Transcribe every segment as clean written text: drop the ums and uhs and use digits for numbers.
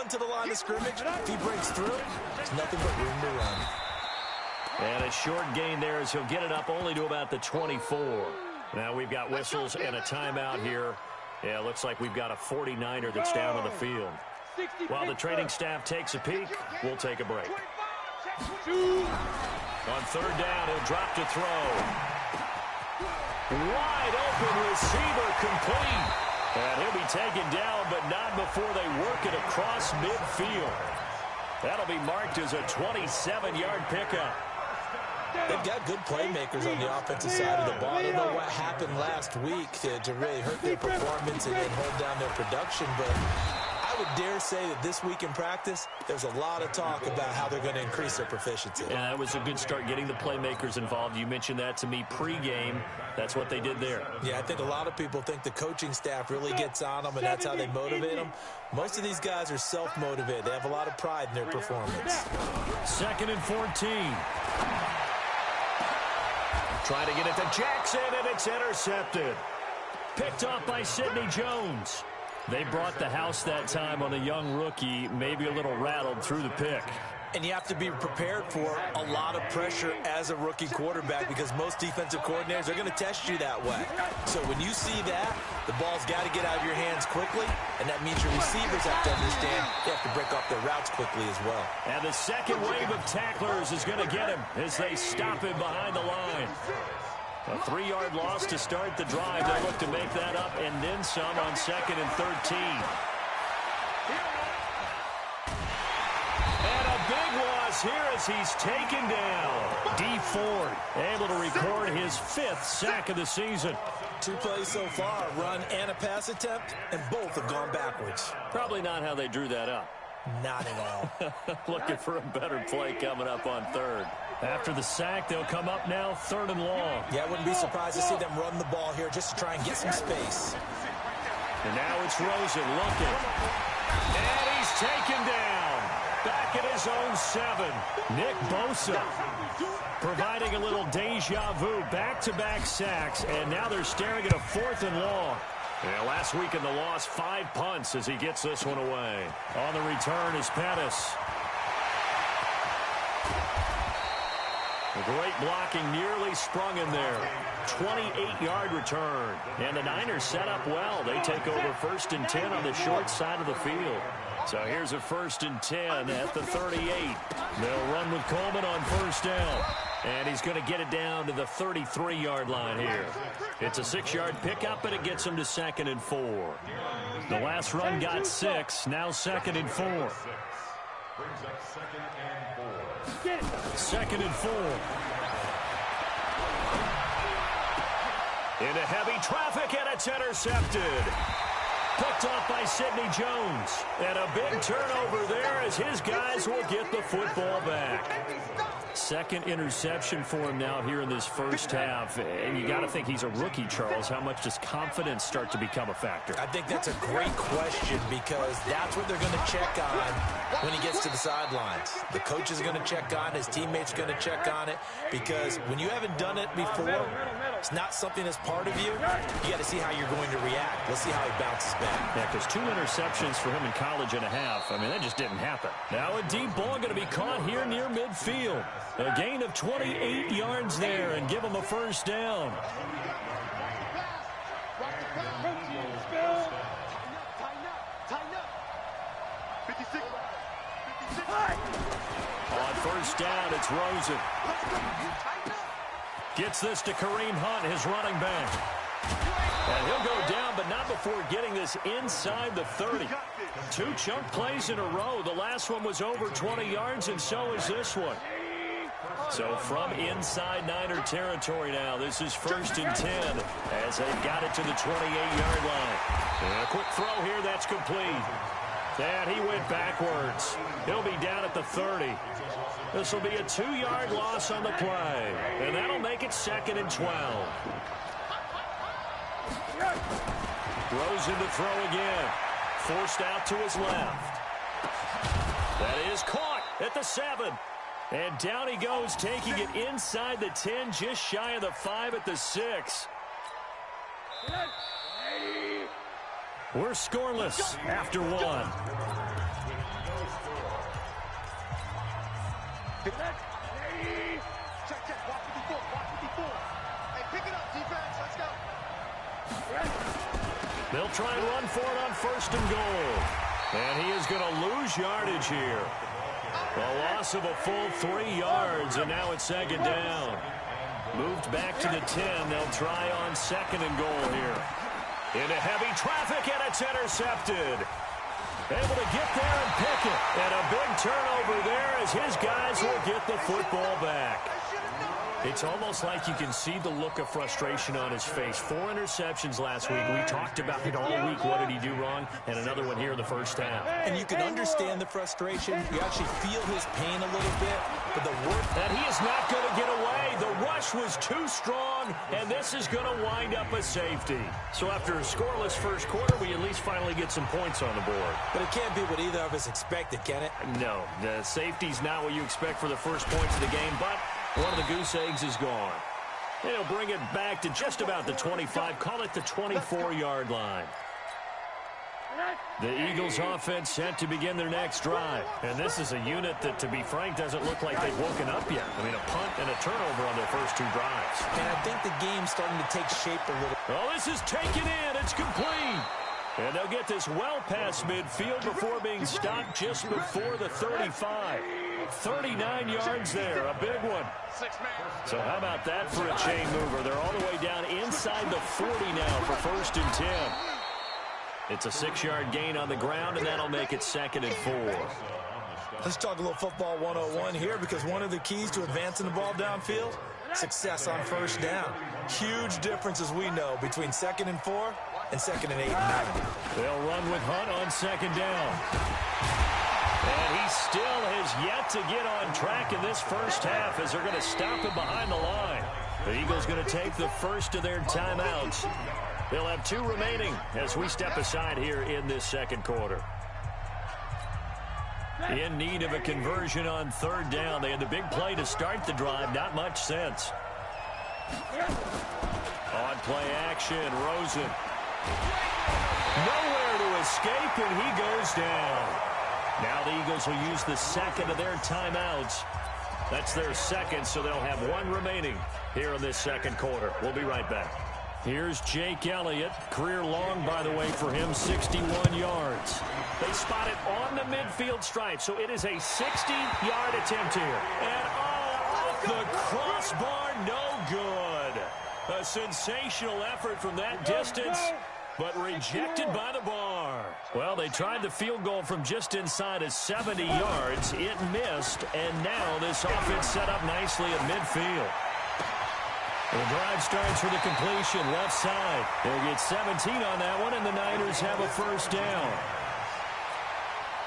run to the line of scrimmage. If he breaks through, there's nothing but room to run. And a short gain there as he'll get it up only to about the 24. Now we've got whistles and a timeout here. Yeah, it looks like we've got a 49er that's down on the field. While the training staff takes a peek, we'll take a break. On third down, he'll drop to throw. Wide open receiver complete. And he'll be taken down, but not before they work it across midfield. That'll be marked as a 27-yard pickup. They've got good playmakers on the offensive side of the ball. I don't know what happened last week to really hurt their performance and then hold down their production, but I would dare say that this week in practice, there's a lot of talk about how they're going to increase their proficiency. Yeah, that was a good start getting the playmakers involved. You mentioned that to me pregame. That's what they did there. Yeah, I think a lot of people think the coaching staff really gets on them, and that's how they motivate them. Most of these guys are self-motivated. They have a lot of pride in their performance. 2nd and 14. Trying to get it to Jackson, and it's intercepted. Picked off by Sidney Jones. They brought the house that time on a young rookie, maybe a little rattled through the pick. And you have to be prepared for a lot of pressure as a rookie quarterback because most defensive coordinators are going to test you that way. So when you see that, the ball's got to get out of your hands quickly, and that means your receivers have to understand they have to break off their routes quickly as well. And the second wave of tacklers is going to get him as they stop him behind the line. A 3-yard loss to start the drive. They'll look to make that up and then some on 2nd and 13. And a big loss here as he's taken down. D. Ford able to record his 5th sack of the season. 2 plays so far, a run and a pass attempt, and both have gone backwards. Probably not how they drew that up. Not at all. Looking for a better play coming up on 3rd. After the sack, they'll come up now 3rd and long. Yeah, I wouldn't be surprised to see them run the ball here just to try and get some space. And now it's Rosen looking. And he's taken down. Back at his own 7. Nick Bosa providing a little deja vu. Back-to-back sacks, and now they're staring at a 4th and long. Yeah, last week in the loss, 5 punts as he gets this one away. On the return is Pettis. A great blocking, nearly sprung him there. 28-yard return. And the Niners set up well. They take over 1st and 10 on the short side of the field. So here's a 1st and 10 at the 38. They'll run with Coleman on 1st down. And he's going to get it down to the 33-yard line here. It's a 6-yard pickup, and it gets him to 2nd and 4. The last run got 6. Now 2nd and 4. 2nd and 4. Into heavy traffic, and it's intercepted. Picked off by Sidney Jones. And a big turnover there as his guys will get the football back. 2nd interception for him now here in this first half. And you got to think he's a rookie, Charles. How much does confidence start to become a factor? I think that's a great question because that's what they're going to check on when he gets to the sidelines. The coach is going to check on it. His teammates are going to check on it because when you haven't done it before, it's not something that's part of you. You got to see how you're going to react. Let's see how he bounces back. Yeah, because 2 interceptions for him in college and a half. I mean, that just didn't happen. Now a deep ball going to be caught here near midfield. A gain of 28 yards there and give him a 1st down. On 1st down, it's Rosen. Gets this to Kareem Hunt, his running back. And he'll go down, but not before getting this inside the 30. 2 chunk plays in a row. The last one was over 20 yards, and so is this one. So from inside Niner territory now, this is 1st and 10 as they've got it to the 28-yard line. And a quick throw here, that's complete. And he went backwards. He'll be down at the 30. This will be a 2-yard loss on the play. And that'll make it 2nd and 12. Throws in to throw again. Forced out to his left. That is caught at the 7. And down he goes, taking it inside the 10, just shy of the 5 at the 6. We're scoreless after 1. Check. Watch with the ball. Hey, pick it up, defense. Let's go. They'll try and run for it on 1st and goal. And he is going to lose yardage here. A loss of a full 3 yards, and now it's 2nd down. Moved back to the 10. They'll try on 2nd and goal here. Into heavy traffic, and it's intercepted. Able to get there and pick it. And a big turnover there as his guys will get the football back. It's almost like you can see the look of frustration on his face. 4 interceptions last week. We talked about it all week. What did he do wrong? And another one here in the first half. And you can understand the frustration. You actually feel his pain a little bit. But the work that he is not going to get away. The rush was too strong, and this is going to wind up a safety. So after a scoreless first quarter, we at least finally get some points on the board. But it can't be what either of us expected, can it? No, the safety's not what you expect for the first points of the game, but one of the goose eggs is gone. They'll bring it back to just about the 25, call it the 24-yard line. The Eagles offense set to begin their next drive. And this is a unit that, to be frank, doesn't look like they've woken up yet. I mean, a punt and a turnover on their first 2 drives. And I think the game's starting to take shape a little. Oh, this is taken in. It's complete. And they'll get this well past midfield before being stopped just before the 35. 39 yards there, a big one. So how about that for a chain mover? They're all the way down inside the 40 now for 1st and 10. It's a 6-yard gain on the ground, and that'll make it 2nd and 4. Let's talk a little football 101 here, because one of the keys to advancing the ball downfield, success on 1st down. Huge difference, as we know, between 2nd and 4 and 2nd and 8 and 9. They'll run with Hunt on 2nd down. And he still has yet to get on track in this first half as they're going to stop him behind the line. The Eagles going to take the first of their timeouts. They'll have 2 remaining as we step aside here in this 2nd quarter. In need of a conversion on 3rd down. They had the big play to start the drive. Not much sense. On play action, Rosen. Nowhere to escape, and he goes down. Now the Eagles will use the 2nd of their timeouts. That's their 2nd, so they'll have 1 remaining here in this 2nd quarter. We'll be right back. Here's Jake Elliott. Career long, by the way, for him, 61 yards. They spot it on the midfield stripe, so it is a 60-yard attempt here. And off the crossbar, no good. A sensational effort from that distance, but rejected by the bar. Well, they tried the field goal from just inside of 70 yards. It missed, and now this offense set up nicely at midfield. The drive starts with a completion, left side. They'll get 17 on that one, and the Niners have a 1st down.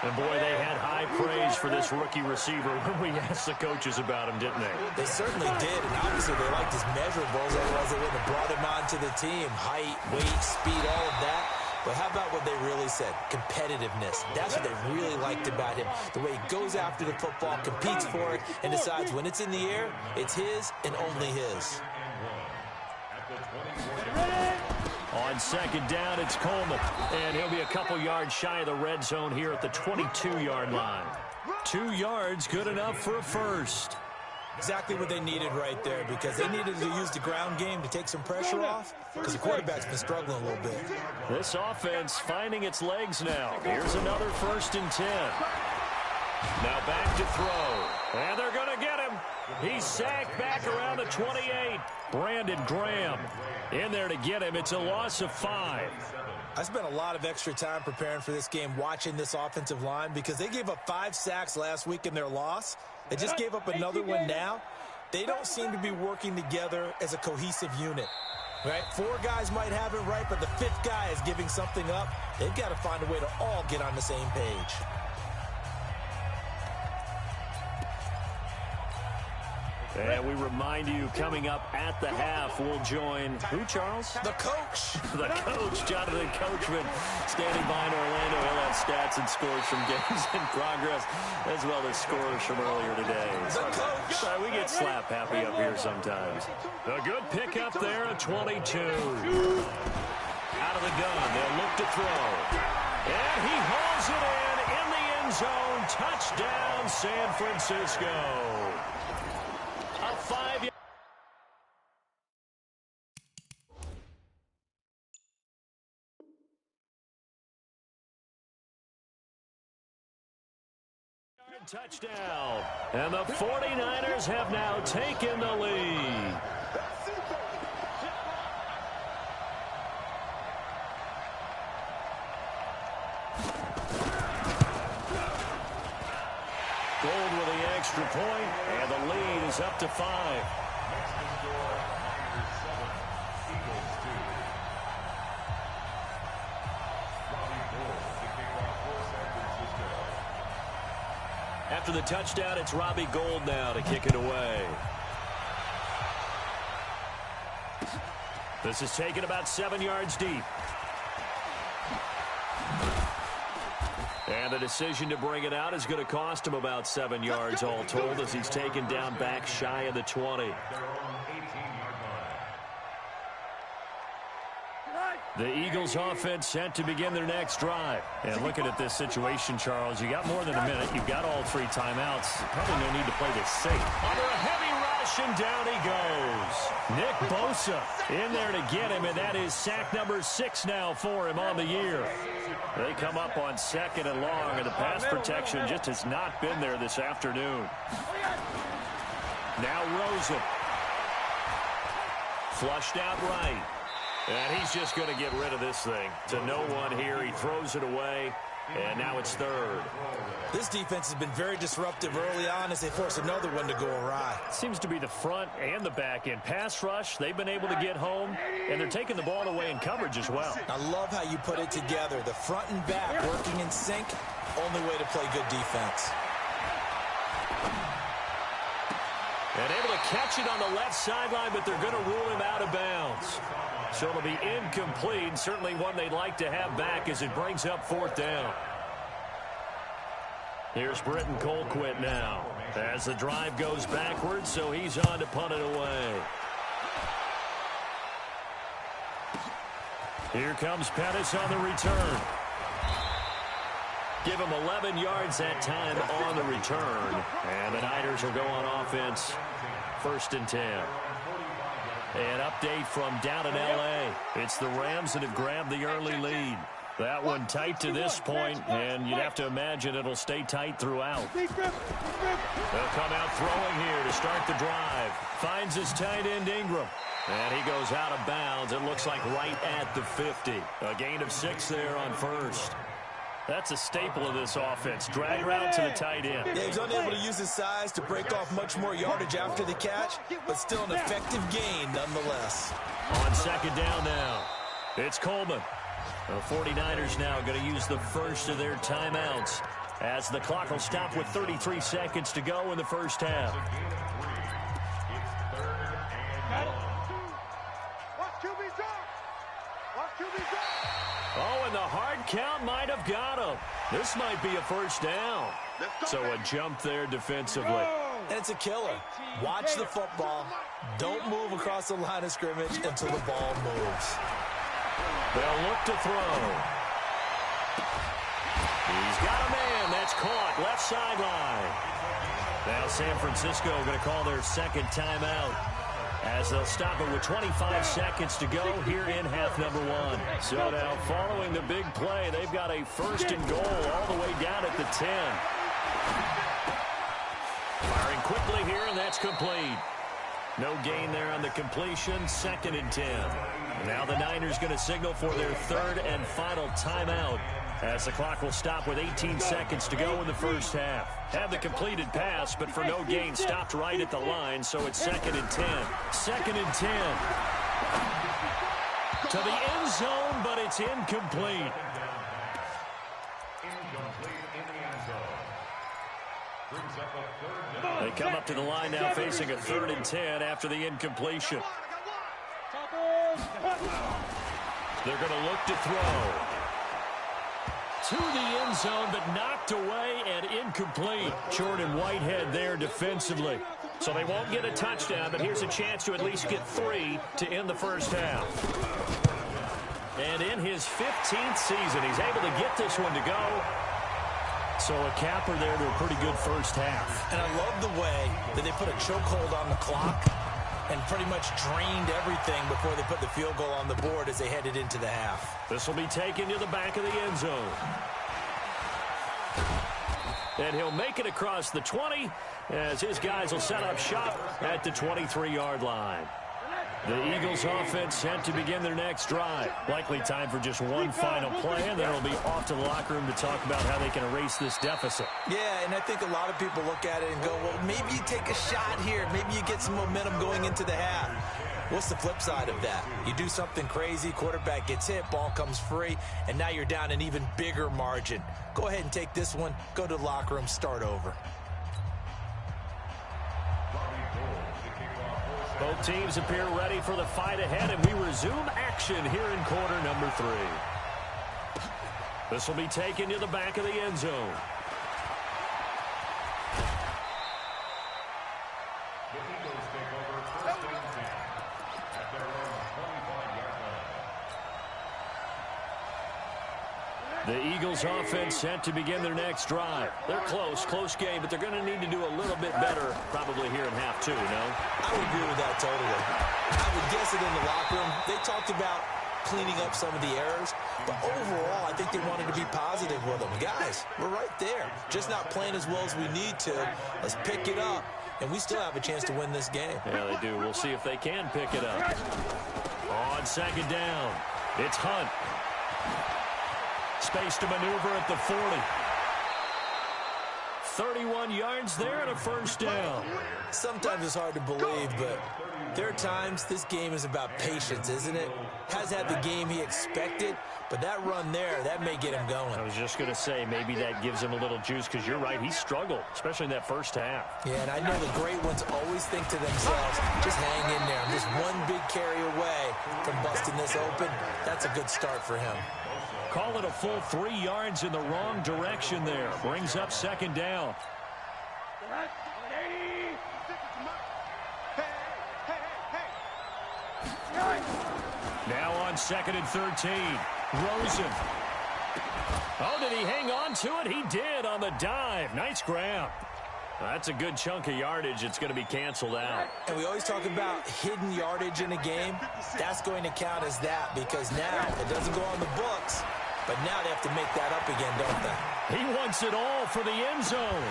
And, boy, they had high praise for this rookie receiver when we asked the coaches about him, didn't they? They certainly did, and obviously they liked his measurables, otherwise they wouldn't have brought him onto the team. Height, weight, speed, all of that. But how about what they really said? Competitiveness. That's what they really liked about him. The way he goes after the football, competes for it, and decides when it's in the air, it's his and only his. On 2nd down, it's Coleman. And he'll be a couple yards shy of the red zone here at the 22-yard line. 2 yards, good enough for a 1st. Exactly what they needed right there, because they needed to use the ground game to take some pressure off, because the quarterback's been struggling a little bit. This offense finding its legs now. Here's another 1st and 10. Now back to throw. And they're going to get him. He's sacked back around the 28. Brandon Graham in there to get him. It's a loss of 5. I spent a lot of extra time preparing for this game, watching this offensive line, because they gave up 5 sacks last week in their loss. They just gave up another one now. They don't seem to be working together as a cohesive unit. Right? 4 guys might have it right, but the 5th guy is giving something up. They've got to find a way to all get on the same page. And we remind you, coming up at the half, we'll join who, Charles? The coach. The coach, Jonathan Coachman, standing by in Orlando. He'll have stats and scores from games in progress, as well as scores from earlier today. The coach. We get slap happy up here sometimes. A good pickup there at 22. Out of the gun, they'll look to throw. And he hauls it in the end zone touchdown, San Francisco. A 5-yard. Touchdown. And the 49ers have now taken the lead. Gold with the extra point, and the lead is up to 5. After the touchdown, it's Robbie Gould now to kick it away. This is taken about 7 yards deep. And the decision to bring it out is going to cost him about 7 yards all told as he's taken down back shy of the 20. The Eagles offense set to begin their next drive. And looking at this situation, Charles, you got more than a minute. You've got all 3 timeouts. Probably no need to play this safe. Under a heavy rush, and down he goes. Nick Bosa in there to get him, and that is sack number 6 now for him on the year. They come up on 2nd and long, and the pass protection just has not been there this afternoon. Now Rosen. Flushed out right. And he's just going to get rid of this thing. To no one here. He throws it away, and now it's 3rd. This defense has been very disruptive early on as they force another one to go awry. Seems to be the front and the back end. Pass rush, they've been able to get home, and they're taking the ball away in coverage as well. I love how you put it together. The front and back working in sync. Only way to play good defense. And able to catch it on the left sideline, but they're going to rule him out of bounds. So it'll be incomplete. Certainly one they'd like to have back as it brings up 4th down. Here's Britton Colquitt now as the drive goes backwards, so he's on to punt it away. Here comes Pettis on the return. Give him 11 yards that time on the return. And the Niners will go on offense. 1st and 10. An update from down in L.A. It's the Rams that have grabbed the early lead. That one tight to this point, and you'd have to imagine it'll stay tight throughout. They'll come out throwing here to start the drive. Finds his tight end Ingram. And he goes out of bounds. It looks like right at the 50. A gain of 6 there on 1st. That's a staple of this offense. Drag route to the tight end. Yeah, he's unable to use his size to break off much more yardage after the catch, but still an effective gain nonetheless. On 2nd down now, it's Coleman. The 49ers now going to use the first of their timeouts as the clock will stop with 33 seconds to go in the first half. Oh, and the hard count might have got him. This might be a 1st down. So a jump there defensively. And it's a killer. Watch the football. Don't move across the line of scrimmage until the ball moves. They'll look to throw. He's got a man. That's caught. Left sideline. Now San Francisco going to call their 2nd timeout as they'll stop it with 25 seconds to go here in half number 1. So now following the big play, they've got a 1st and goal all the way down at the 10. Firing quickly here, and that's complete. No gain there on the completion. 2nd and 10. Now the Niners going to signal for their 3rd and final timeout as the clock will stop with 18 seconds to go in the first half. Had the completed pass, but for no gain, stopped right at the line, so it's 2nd and 10. 2nd and 10. To the end zone, but it's incomplete. They come up to the line now facing a 3rd and 10 after the incompletion. They're going to look to throw. To the end zone, but knocked away and incomplete. Jordan Whitehead there defensively. So they won't get a touchdown, but here's a chance to at least get 3 to end the first half. And in his 15th season, he's able to get this one to go. So a capper there to a pretty good first half. And I love the way that they put a chokehold on the clock and pretty much drained everything before they put the field goal on the board as they headed into the half. This will be taken to the back of the end zone. And he'll make it across the 20 as his guys will set up shop at the 23-yard line. The Eagles offense set to begin their next drive. Likely time for just one final play, and then it'll be off to the locker room to talk about how they can erase this deficit. Yeah, and I think a lot of people look at it and go, well, maybe you take a shot here. Maybe you get some momentum going into the half. What's the flip side of that? You do something crazy, quarterback gets hit, ball comes free, and now you're down an even bigger margin. Go ahead and take this one, go to the locker room, start over. Both teams appear ready for the fight ahead, and we resume action here in quarter number 3. This will be taken to the back of the end zone. The Eagles offense set to begin their next drive. They're close game, but they're going to need to do a little bit better probably here in half 2, no? I would agree with that totally. I would guess it in the locker room. They talked about cleaning up some of the errors, but overall, I think they wanted to be positive with them. Guys, we're right there. Just not playing as well as we need to. Let's pick it up, and we still have a chance to win this game. Yeah, they do. We'll see if they can pick it up. On second down, it's Hunt. Space to maneuver at the 40. 31 yards there and a first down. Sometimes it's hard to believe, but there are times this game is about patience, isn't it? Has had the game he expected, but that run there, that may get him going. I was just going to say, maybe that gives him a little juice, because you're right, he struggled, especially in that first half. Yeah, and I know the great ones always think to themselves, just hang in there. I'm just one big carry away from busting this open. That's a good start for him. Call it a full 3 yards in the wrong direction there. Brings up second down. Now on second and 13. Rosen. Oh, did he hang on to it? He did on the dive. Nice grab. That's a good chunk of yardage. It's going to be canceled out. And we always talk about hidden yardage in a game. That's going to count as that, because now it doesn't go on the books, but now they have to make that up again, don't they? He wants it all for the end zone.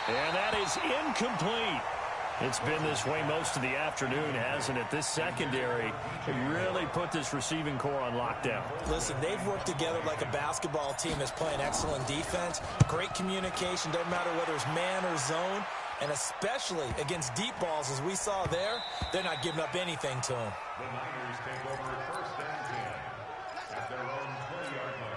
And that is incomplete. It's been this way most of the afternoon, hasn't it? This secondary can really put this receiving core on lockdown. Listen, they've worked together like a basketball team that's playing excellent defense. Great communication, doesn't matter whether it's man or zone. And especially against deep balls, as we saw there, they're not giving up anything to them. The Niners take over first and 10 at their own 20-yard line.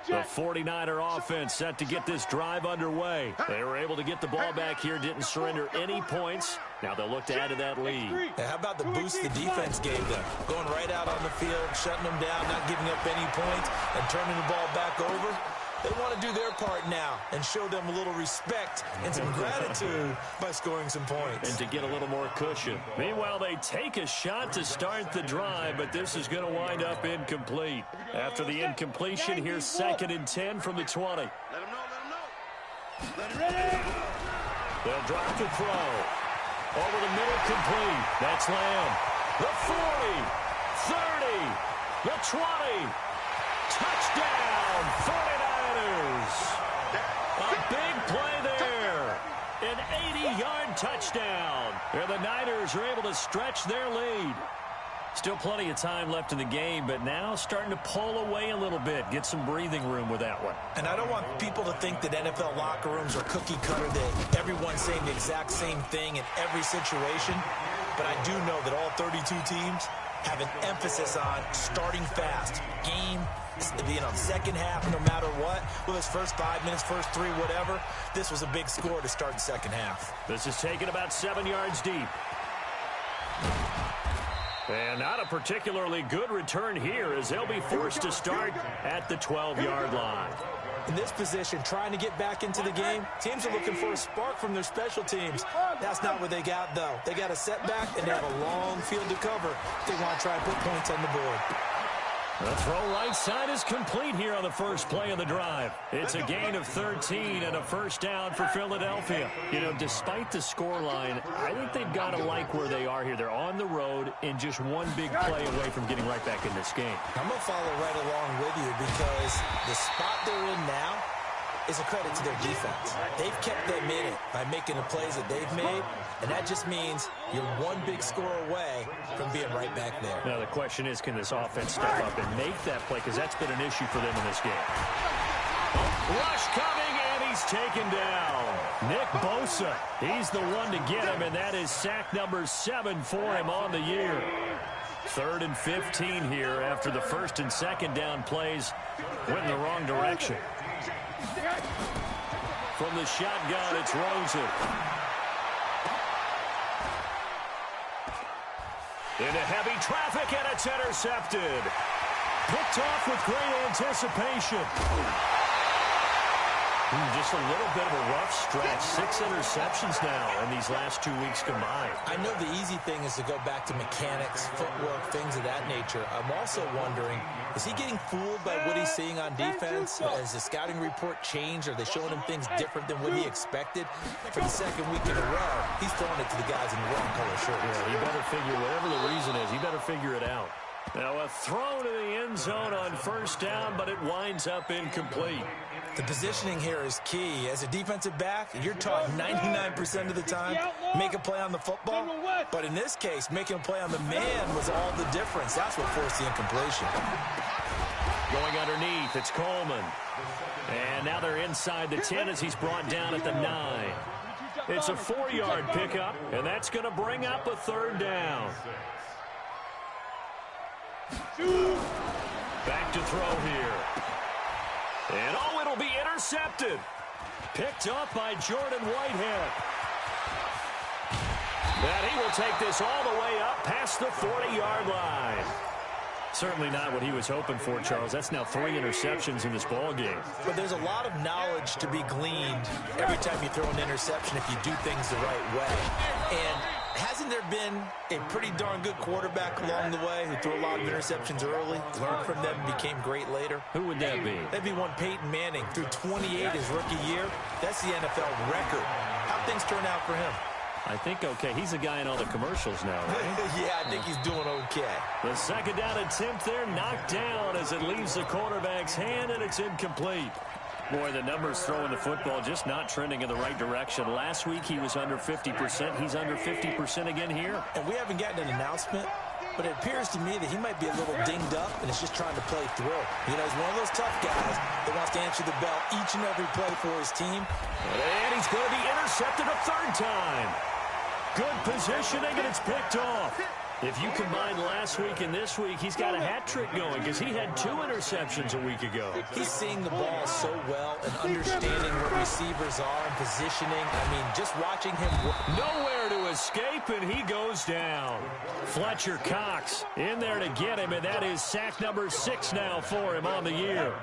The 49er offense set to get this drive underway. They were able to get the ball back here, didn't surrender any points. Now they'll look to add to that lead. And how about the boost the defense gave them? Going right out on the field, shutting them down, not giving up any points, and turning the ball back over. They want to do their part now and show them a little respect and some gratitude by scoring some points. And to get a little more cushion. Meanwhile, they take a shot to start the drive, but this is going to wind up incomplete. After the incompletion, here's second and 10 from the 20. Let him know. Let him ready. They'll drop to throw. Over the middle, complete. That's Lamb. The 40, 30, the 20. Touchdown, 49ers. A big play there. An 80-yard touchdown. And the Niners are able to stretch their lead. Still plenty of time left in the game, but now starting to pull away a little bit, get some breathing room with that one. And I don't want people to think that NFL locker rooms are cookie cutter, that everyone's saying the exact same thing in every situation. But I do know that all 32 teams have an emphasis on starting fast. Game, second half, no matter what. Whether it's first 5 minutes, first 3, whatever. This was a big score to start the second half. This is taken about 7 yards deep. And not a particularly good return here, as they'll be forced to start at the 12-yard line. In this position, trying to get back into the game, teams are looking for a spark from their special teams. That's not what they got, though. They got a setback, and they have a long field to cover. They want to try and put points on the board. The throw right side is complete here on the first play of the drive. It's a gain of 13 and a first down for Philadelphia. You know, despite the scoreline, I think they've got to like where they are here. They're on the road and just one big play away from getting right back in this game. I'm going to follow right along with you because the spot they're in now is a credit to their defense. They've kept them in it by making the plays that they've made, and that just means you're one big score away from being right back there. Now, the question is, can this offense step up and make that play? Because that's been an issue for them in this game. Rush coming, and he's taken down. Nick Bosa, he's the one to get him, and that is sack number 7 for him on the year. 3rd and 15 here after the first and second down plays went in the wrong direction. From the shotgun, it's Rosen. Into heavy traffic, and it's intercepted. Picked off with great anticipation. Just a little bit of a rough stretch. 6 interceptions now in these last 2 weeks combined. I know the easy thing is to go back to mechanics, footwork, things of that nature. I'm also wondering, is he getting fooled by what he's seeing on defense? Has the scouting report changed? Are they showing him things different than what he expected? For the second week in a row, he's throwing it to the guys in the wrong color shirts. Yeah, he better figure, whatever the reason is, he better figure it out. Now a throw to the end zone on first down, but it winds up incomplete. The positioning here is key. As a defensive back, you're taught 99% of the time, make a play on the football. But in this case, making a play on the man was all the difference. That's what forced the incompletion. Going underneath, it's Coleman. And now they're inside the 10 as he's brought down at the 9. It's a 4-yard pickup, and that's going to bring up a 3rd down. Back to throw here. And, oh, it'll be intercepted. Picked up by Jordan Whitehead. And he will take this all the way up past the 40-yard line. Certainly not what he was hoping for, Charles. That's now 3 interceptions in this ball game. But there's a lot of knowledge to be gleaned every time you throw an interception if you do things the right way. And hasn't there been a pretty darn good quarterback along the way who threw a lot of interceptions early, learned from them, and became great later? Who would that be? That'd be one Peyton Manning. Threw 28 his rookie year. That's the NFL record. How'd things turn out for him? I think okay. He's a guy in all the commercials now, right? Yeah, I think he's doing okay. The second down attempt there knocked down as it leaves the quarterback's hand, and it's incomplete. Boy, the numbers throwing the football just not trending in the right direction. Last week he was under 50%. He's under 50% again here. And we haven't gotten an announcement, but it appears to me that he might be a little dinged up and is just trying to play through. You know, he's one of those tough guys that wants to answer the bell each and every play for his team. And he's going to be intercepted a 3rd time. Good positioning, and it's picked off. If you combine last week and this week, he's got a hat trick going because he had 2 interceptions a week ago. He's seeing the ball so well and understanding where receivers are and positioning. I mean, just watching him work. Nowhere to escape, and he goes down. Fletcher Cox in there to get him, and that is sack number 6 now for him on the year.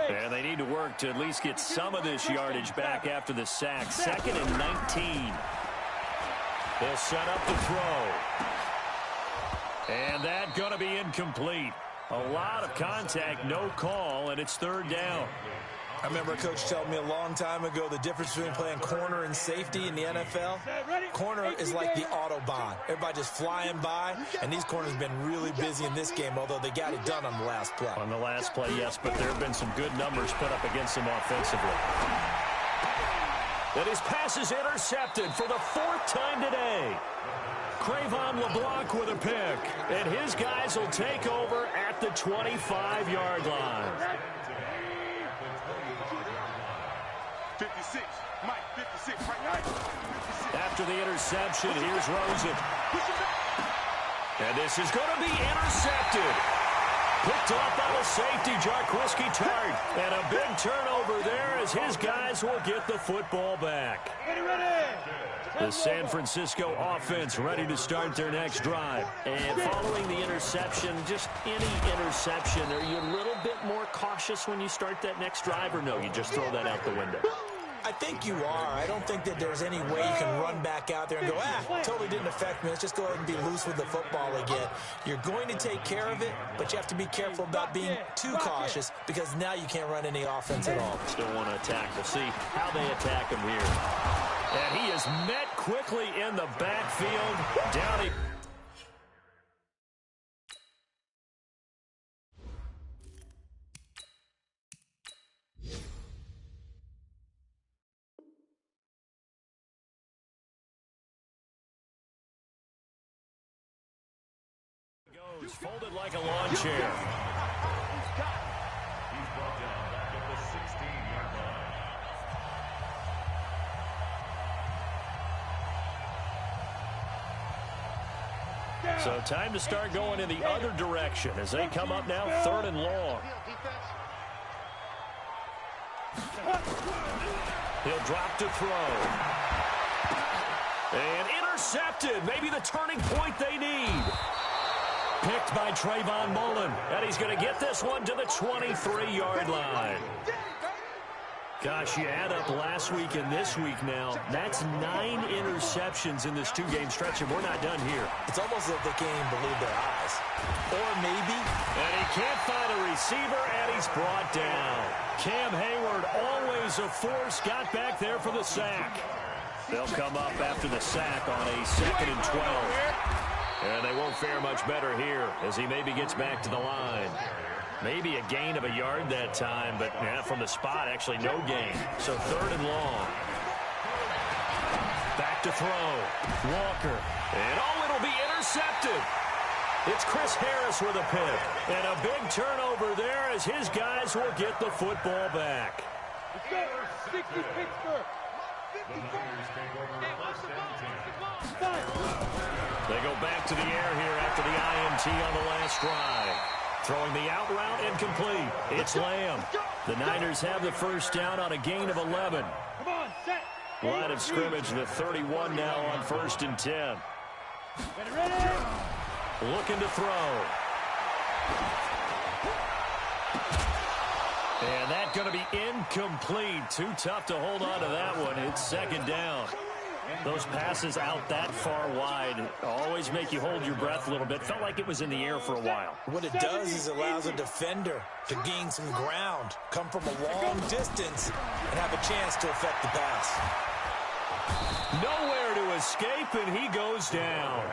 And they need to work to at least get some of this yardage back after the sack. 2nd and 19. They'll set up the throw. And that going to be incomplete. A lot of contact, no call, and it's 3rd down. I remember a coach telling me a long time ago the difference between playing corner and safety in the NFL. Corner is like the Autobahn. Everybody just flying by, and these corners have been really busy in this game, although they got it done on the last play. On the last play, yes, but there have been some good numbers put up against them offensively. That his pass is intercepted for the 4th time today. Cravon LeBlanc with a pick, and his guys will take over at the 25-yard line. 56, Mike, 56, right. 56. After the interception, here's Rosen. And this is going to be intercepted. Picked off by the safety, Jarquiski Tart. And a big turnover there as his guys will get the football back. The San Francisco offense ready to start their next drive. And following the interception, just any interception, are you a little bit more cautious when you start that next drive, or no, you just throw that out the window? I think you are. I don't think that there's any way you can run back out there and go, totally didn't affect me. Let's just go ahead and be loose with the football again. You're going to take care of it, but you have to be careful about being too cautious because now you can't run any offense at all. Still want to attack. We'll see how they attack him here. And he is met quickly in the backfield. Down he... goes, folded like a lawn chair. He's brought down back at the 16-yard line. So time to start going in the other direction as they come up now 3rd and long. He'll drop to throw. And intercepted. Maybe the turning point they need. Picked by Trayvon Mullen. And he's going to get this one to the 23-yard line. Gosh, you add up last week and this week now. That's 9 interceptions in this 2-game stretch, and we're not done here. It's almost as if they can't even believe their eyes. Or maybe. And he can't find a receiver, and he's brought down. Cam Hayward, always a force, got back there for the sack. They'll come up after the sack on a 2nd and 12. And they won't fare much better here as he maybe gets back to the line. Maybe a gain of a yard that time, but from the spot, actually no gain. So 3rd and long. Back to throw. Walker. And it'll be intercepted. It's Chris Harris with a pick. And a big turnover there as his guys will get the football back. They go back to the air here after the INT on the last drive. Throwing the out route incomplete. It's Lamb. The Niners have the first down on a gain of 11. Line of scrimmage, the 31 now on 1st and 10. Looking to throw. And that's going to be incomplete. Too tough to hold on to that one. It's 2nd down. Those passes out that far wide always make you hold your breath a little bit. Felt like it was in the air for a while. What it does is it allows a defender to gain some ground, come from a long distance, and have a chance to affect the pass. Nowhere to escape, and he goes down.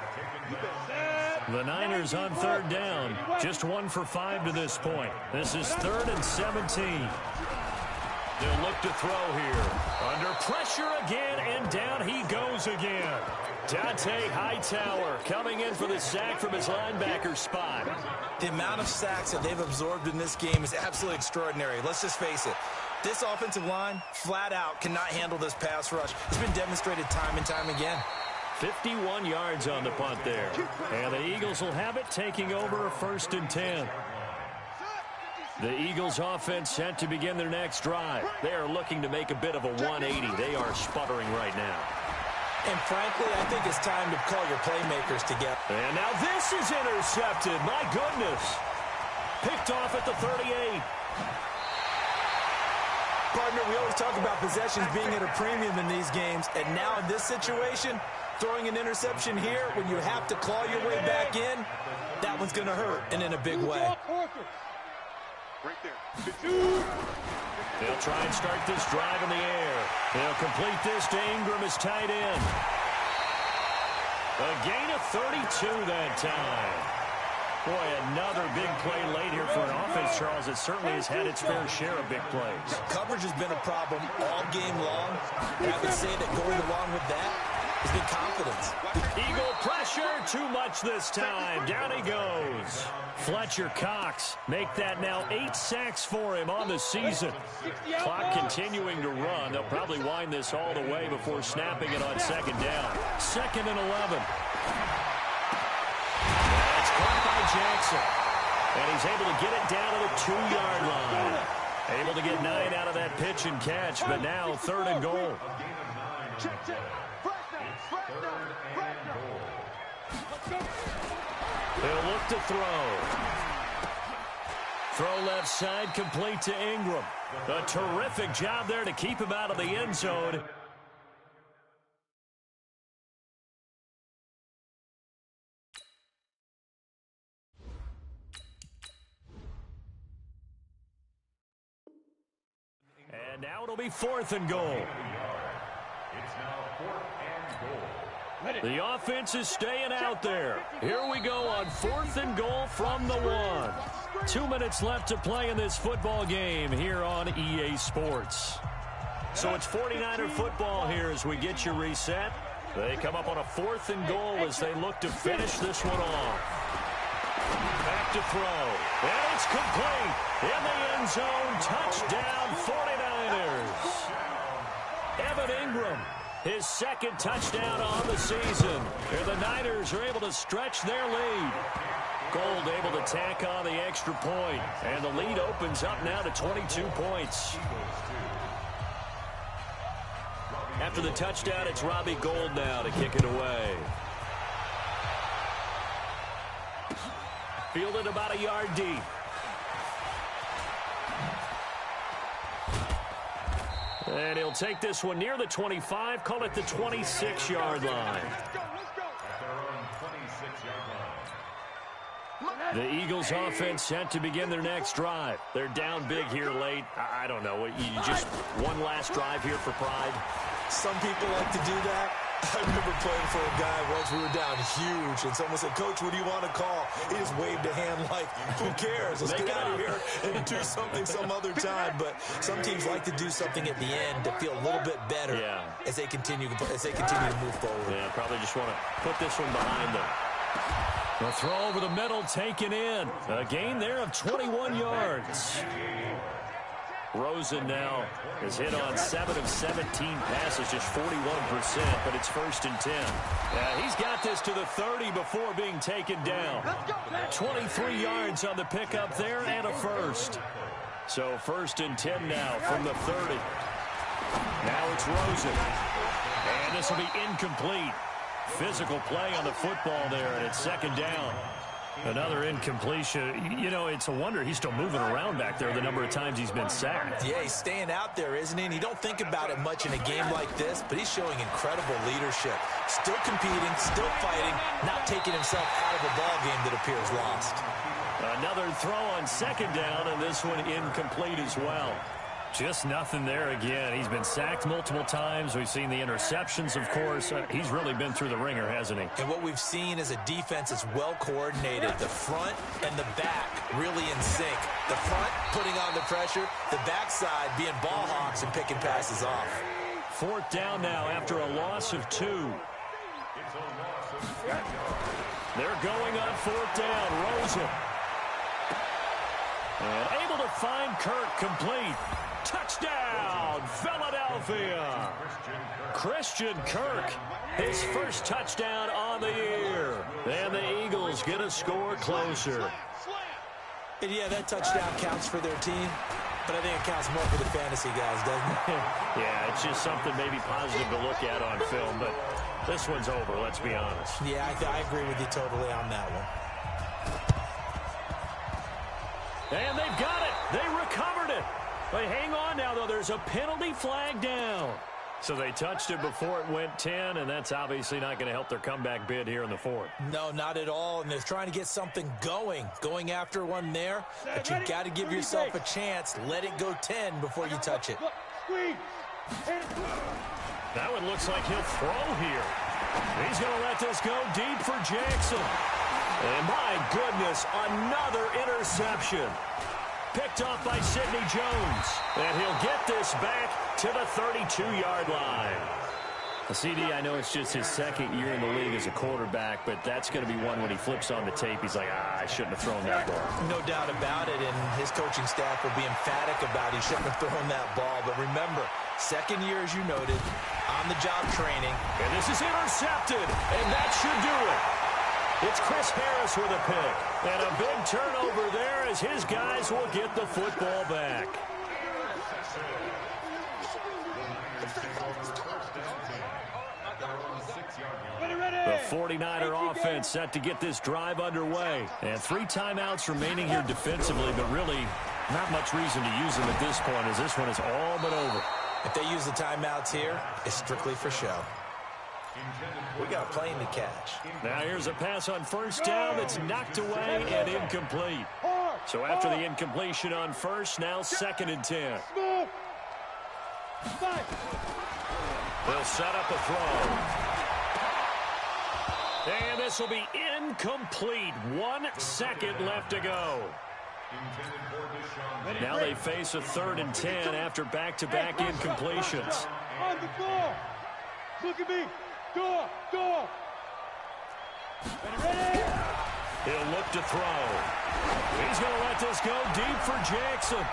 The Niners on 3rd down. Just 1 for 5 to this point. This is 3rd and 17. They'll look to throw here. Under pressure again, and down he goes again. Dante Hightower coming in for the sack from his linebacker spot. The amount of sacks that they've absorbed in this game is absolutely extraordinary. Let's just face it. This offensive line, flat out, cannot handle this pass rush. It's been demonstrated time and time again. 51 yards on the punt there. And the Eagles will have it, taking over a 1st and 10. The Eagles offense set to begin their next drive. They are looking to make a bit of a 180. They are sputtering right now. And frankly, I think it's time to call your playmakers together. And now this is intercepted. My goodness. Picked off at the 38. Partner, we always talk about possessions being at a premium in these games. And now in this situation, throwing an interception here when you have to claw your way back in, that one's going to hurt, and in a big way. Right there. They'll try and start this drive in the air. They'll complete this to Ingram as tight end. A gain of 32 that time. Boy, another big play late here for an offense, Charles. It certainly has had its fair share of big plays. Coverage has been a problem all game long. And I would say that going along with that has been confidence. Eagle pressure, too much this time. Down he goes. Fletcher Cox make that now 8 sacks for him on the season. Clock continuing to run. They'll probably wind this all the way before snapping it on 2nd down. 2nd and 11. That's caught by Jackson. And he's able to get it down to the 2-yard line. Able to get 9 out of that pitch and catch, but now 3rd and goal. They'll look to throw. Throw left side, complete to Ingram. A terrific job there to keep him out of the end zone. And now it'll be 4th and goal. It's now 4th and goal. The offense is staying out there. Here we go on 4th and goal from the 1. 2 minutes left to play in this football game here on EA Sports. So it's 49er football here as we get you reset. They come up on a 4th and goal as they look to finish this one off. Back to throw. And it's complete. In the end zone. Touchdown 49ers. Evan Ingram, his 2nd touchdown on the season. And the Niners are able to stretch their lead. Gold able to tack on the extra point. And the lead opens up now to 22 points. After the touchdown, it's Robbie Gould now to kick it away. Fielded about a yard deep. And he'll take this one near the 25, call it the 26-yard line. The Eagles offense set to begin their next drive. They're down big here late. I don't know. You just one last drive here for pride. Some people like to do that. I remember playing for a guy once. We were down huge, and someone said, "Coach, what do you want to call?" He just waved a hand like, "Who cares? Let's get out of here and do something some other time." But some teams like to do something at the end to feel a little bit better as they continue to move forward. Yeah, probably just want to put this one behind them. The throw over the middle taken in. A gain there of 21 yards. Rosen now has hit on 7 of 17 passes, just 41%, but it's 1st and 10. Yeah, he's got this to the 30 before being taken down. 23 yards on the pickup there and a first. So 1st and 10 now from the 30. Now it's Rosen. And this will be incomplete. Physical play on the football there, and it's 2nd down. Another incompletion. You know, it's a wonder he's still moving around back there the number of times he's been sacked. Yeah, he's staying out there, isn't he? And you don't think about it much in a game like this, but he's showing incredible leadership. Still competing, still fighting, not taking himself out of a ball game that appears lost. Another throw on 2nd down, and this one incomplete as well. Just nothing there again. He's been sacked multiple times. We've seen the interceptions, of course. He's really been through the ringer, hasn't he? And what we've seen is a defense that's well coordinated. The front and the back really in sync. The front putting on the pressure. The backside being ball hawks and picking passes off. 4th down now after a loss of 2. They're going on 4th down. Rosen. And able to find Kirk complete. Touchdown, Philadelphia. Christian Kirk, his 1st touchdown on the year. And the Eagles get a score closer. And yeah, that touchdown counts for their team, but I think it counts more for the fantasy guys, doesn't it? Yeah, it's just something maybe positive to look at on film, but this one's over, let's be honest. Yeah, I agree with you totally on that one. And they've got it. They recovered it. But hang on now, though. There's a penalty flag down. So they touched it before it went 10, and that's obviously not going to help their comeback bid here in the 4th. No, not at all. And they're trying to get something going after one there. But you've got to give yourself a chance. Let it go 10 before you touch it. That one looks like he'll throw here. He's going to let this go deep for Jackson. And my goodness, another interception. Picked off by Sidney Jones. And he'll get this back to the 32-yard line. CD, I know it's just his 2nd year in the league as a quarterback, but that's going to be one when he flips on the tape. He's like, I shouldn't have thrown that ball. No doubt about it, and his coaching staff will be emphatic about he shouldn't have thrown that ball. But remember, 2nd year, as you noted, on-the-job training. And this is intercepted, and that should do it. It's Chris Harris with a pick. And a big turnover there as his guys will get the football back. The 49er offense set to get this drive underway. And 3 timeouts remaining here defensively, but really Not much reason to use them at this point, as this one is all but over. If they use the timeouts here, it's strictly for show. We got a plane to catch. Now here's a pass on first down that's knocked away and incomplete. So after the incompletion on first, now 2nd and 10. They'll set up a throw. And this will be incomplete. 1 second left to go. Now they face a 3rd and 10 after back-to-back incompletions. On the floor. Look at me. Door. Ready? He'll look to throw. He's going to let this go deep for Jackson.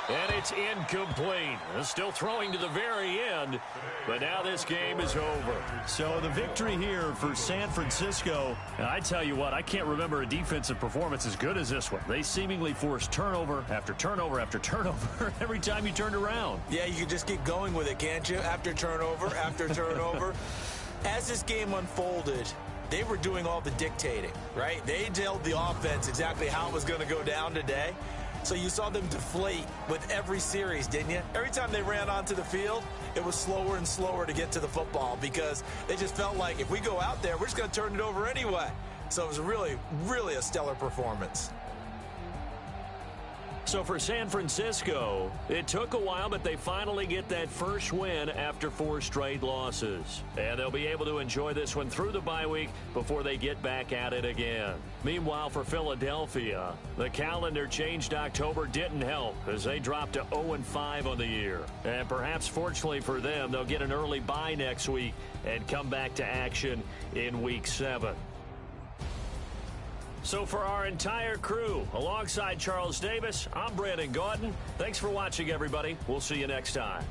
And it's incomplete. Still throwing to the very end, but now this game is over. So the victory here for San Francisco. And I tell you what, I can't remember a defensive performance as good as this one. They seemingly forced turnover after turnover after turnover every time you turned around. Yeah, you can just keep going with it, can't you? After turnover, after turnover. As this game unfolded, they were doing all the dictating, right? They told the offense exactly how it was going to go down today. So you saw them deflate with every series, didn't you? Every time they ran onto the field, it was slower and slower to get to the football because they just felt like if we go out there, we're just going to turn it over anyway. So it was really, really a stellar performance. So for San Francisco, it took a while, but they finally get that first win after 4 straight losses. And they'll be able to enjoy this one through the bye week before they get back at it again. Meanwhile, for Philadelphia, the calendar changed October didn't help as they dropped to 0-5 on the year. And perhaps fortunately for them, they'll get an early bye next week and come back to action in Week 7. So for our entire crew, alongside Charles Davis, I'm Brandon Gaudin. Thanks for watching, everybody. We'll see you next time.